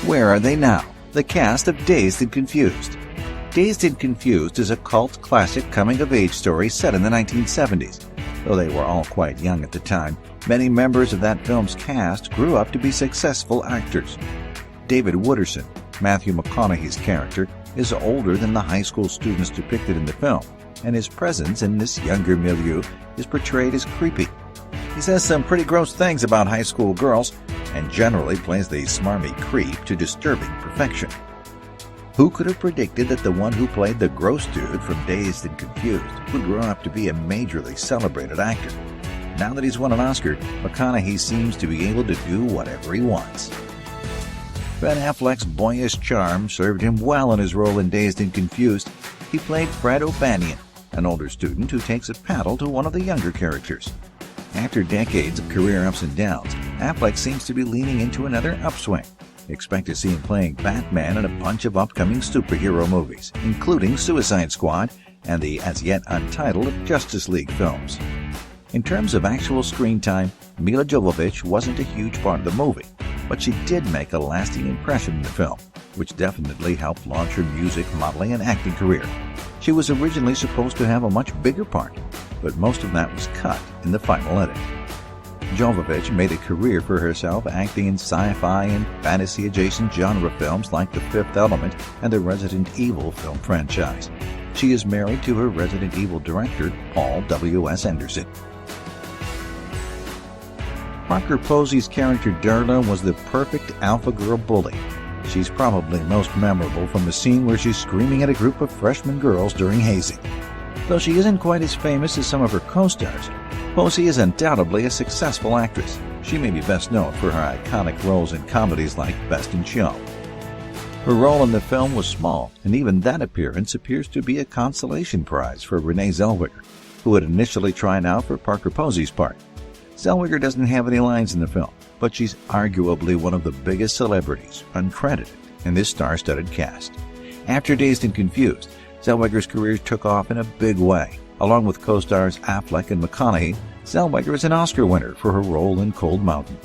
Where are they now? The cast of Dazed and Confused. Dazed and Confused is a cult classic coming-of-age story set in the 1970s. Though they were all quite young at the time, many members of that film's cast grew up to be successful actors. David Wooderson, Matthew McConaughey's character, is older than the high school students depicted in the film, and his presence in this younger milieu is portrayed as creepy. He says some pretty gross things about high school girls, and generally plays the smarmy creep to disturbing perfection. Who could have predicted that the one who played the gross dude from Dazed and Confused would grow up to be a majorly celebrated actor? Now that he's won an Oscar, McConaughey seems to be able to do whatever he wants. Ben Affleck's boyish charm served him well in his role in Dazed and Confused. He played Fred O'Banion, an older student who takes a paddle to one of the younger characters. After decades of career ups and downs, Affleck seems to be leaning into another upswing. Expect to see him playing Batman in a bunch of upcoming superhero movies, including Suicide Squad and the as-yet untitled Justice League films. In terms of actual screen time, Milla Jovovich wasn't a huge part of the movie, but she did make a lasting impression in the film, which definitely helped launch her music, modeling, and acting career. She was originally supposed to have a much bigger part, but most of that was cut in the final edit. Jovovich made a career for herself acting in sci-fi and fantasy-adjacent genre films like The Fifth Element and the Resident Evil film franchise. She is married to her Resident Evil director, Paul W.S. Anderson. Parker Posey's character Darla was the perfect alpha girl bully. She's probably most memorable from the scene where she's screaming at a group of freshman girls during hazing. Though she isn't quite as famous as some of her co-stars, Posey is undoubtedly a successful actress. She may be best known for her iconic roles in comedies like Best in Show. Her role in the film was small, and even that appearance appears to be a consolation prize for Renee Zellweger, who had initially tried out for Parker Posey's part. Zellweger doesn't have any lines in the film, but she's arguably one of the biggest celebrities, uncredited, in this star-studded cast. After Dazed and Confused, Zellweger's career took off in a big way. Along with co-stars Affleck and McConaughey, Zellweger is an Oscar winner for her role in Cold Mountain.